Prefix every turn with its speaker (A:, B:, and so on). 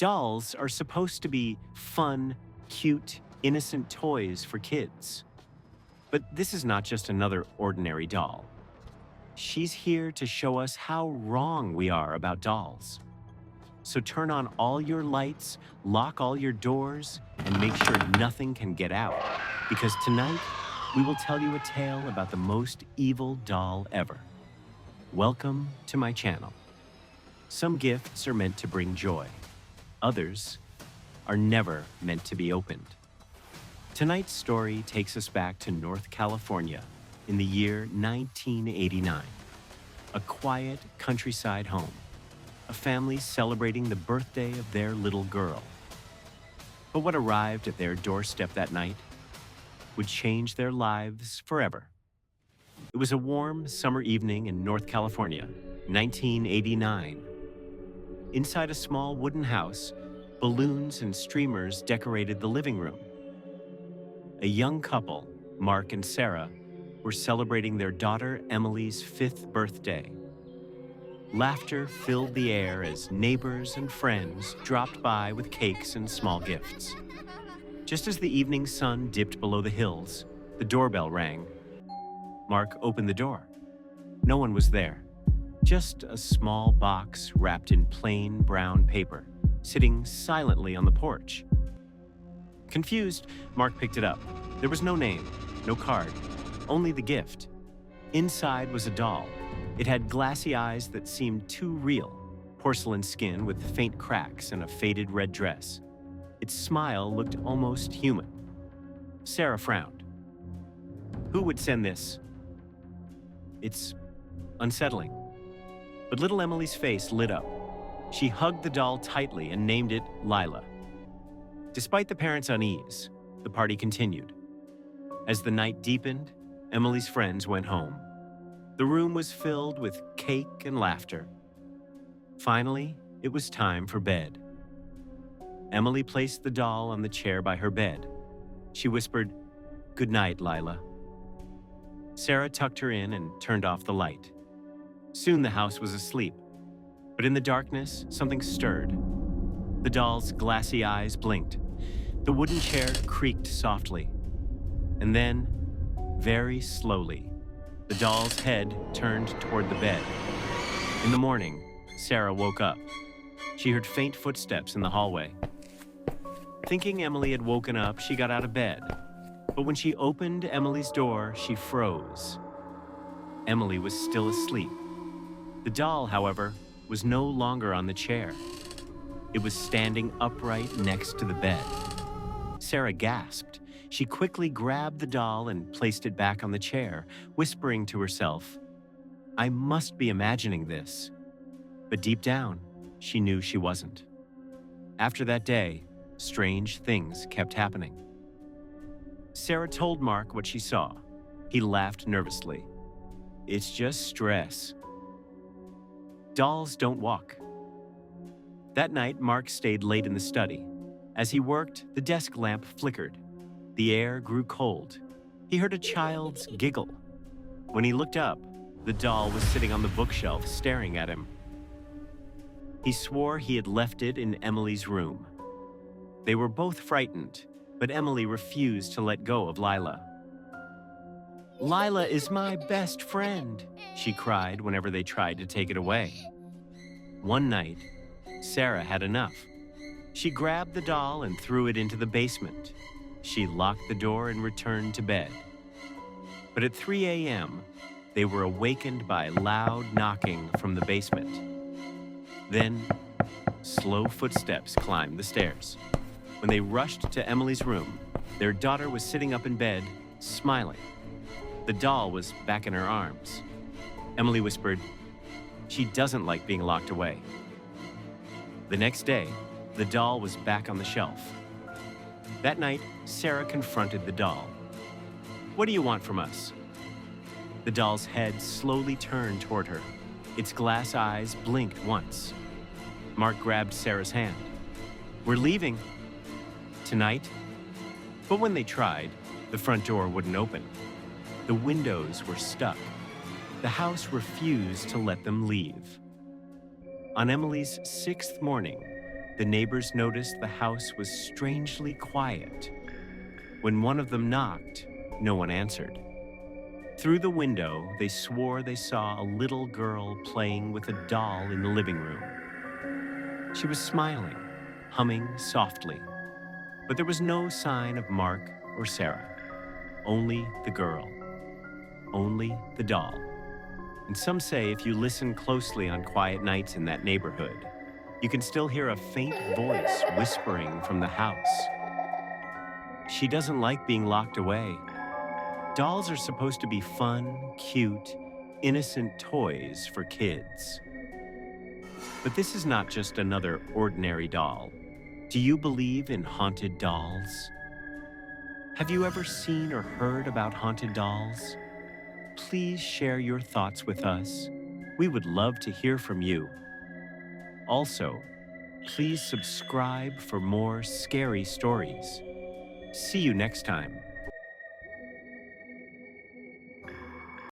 A: Dolls are supposed to be fun, cute, innocent toys for kids. But this is not just another ordinary doll. She's here to show us how wrong we are about dolls. So turn on all your lights, lock all your doors, and make sure nothing can get out. Because tonight, we will tell you a tale about the most evil doll ever. Welcome to my channel. Some gifts are meant to bring joy. Others are never meant to be opened. Tonight's story takes us back to North California in the year 1989. A quiet countryside home. A family celebrating the birthday of their little girl. But what arrived at their doorstep that night would change their lives forever. It was a warm summer evening in North California, 1989. Inside a small wooden house, balloons and streamers decorated the living room. A young couple, Mark and Sarah, were celebrating their daughter Emily's 5th birthday. Laughter filled the air as neighbors and friends dropped by with cakes and small gifts. Just as the evening sun dipped below the hills, the doorbell rang. Mark opened the door. No one was there. Just a small box wrapped in plain brown paper, sitting silently on the porch. Confused, Mark picked it up. There was no name, no card, only the gift. Inside was a doll. It had glassy eyes that seemed too real, porcelain skin with faint cracks and a faded red dress. Its smile looked almost human. Sarah frowned. Who would send this? It's unsettling. But little Emily's face lit up. She hugged the doll tightly and named it Lila. Despite the parents' unease, the party continued. As the night deepened, Emily's friends went home. The room was filled with cake and laughter. Finally, it was time for bed. Emily placed the doll on the chair by her bed. She whispered, "Good night, Lila." Sarah tucked her in and turned off the light. Soon the house was asleep, but in the darkness, something stirred. The doll's glassy eyes blinked. The wooden chair creaked softly. And then, very slowly, the doll's head turned toward the bed. In the morning, Sarah woke up. She heard faint footsteps in the hallway. Thinking Emily had woken up, she got out of bed. But when she opened Emily's door, she froze. Emily was still asleep. The doll, however, was no longer on the chair. It was standing upright next to the bed. Sarah gasped. She quickly grabbed the doll and placed it back on the chair, whispering to herself, "I must be imagining this." But deep down, she knew she wasn't. After that day, strange things kept happening. Sarah told Mark what she saw. He laughed nervously. "It's just stress." Dolls don't walk. That night, Mark stayed late in the study. As he worked, the desk lamp flickered. The air grew cold. He heard a child's giggle. When he looked up, the doll was sitting on the bookshelf staring at him. He swore he had left it in Emily's room. They were both frightened, but Emily refused to let go of Lila. "Lila is my best friend," she cried whenever they tried to take it away. One night, Sarah had enough. She grabbed the doll and threw it into the basement. She locked the door and returned to bed. But at 3 a.m., they were awakened by loud knocking from the basement. Then, slow footsteps climbed the stairs. When they rushed to Emily's room, their daughter was sitting up in bed, smiling. The doll was back in her arms. Emily whispered, "She doesn't like being locked away." The next day, the doll was back on the shelf. That night, Sarah confronted the doll. "What do you want from us?" The doll's head slowly turned toward her. Its glass eyes blinked once. Mark grabbed Sarah's hand. "We're leaving." "Tonight?" But when they tried, the front door wouldn't open. The windows were stuck. The house refused to let them leave. On Emily's 6th morning, the neighbors noticed the house was strangely quiet. When one of them knocked, no one answered. Through the window, they swore they saw a little girl playing with a doll in the living room. She was smiling, humming softly, but there was no sign of Mark or Sarah. Only the girl. Only the doll. And some say if you listen closely on quiet nights in that neighborhood, you can still hear a faint voice whispering from the house. She doesn't like being locked away. Dolls are supposed to be fun, cute, innocent toys for kids. But this is not just another ordinary doll. Do you believe in haunted dolls? Have you ever seen or heard about haunted dolls? Please share your thoughts with us. We would love to hear from you. Also, please subscribe for more scary stories. See you next time.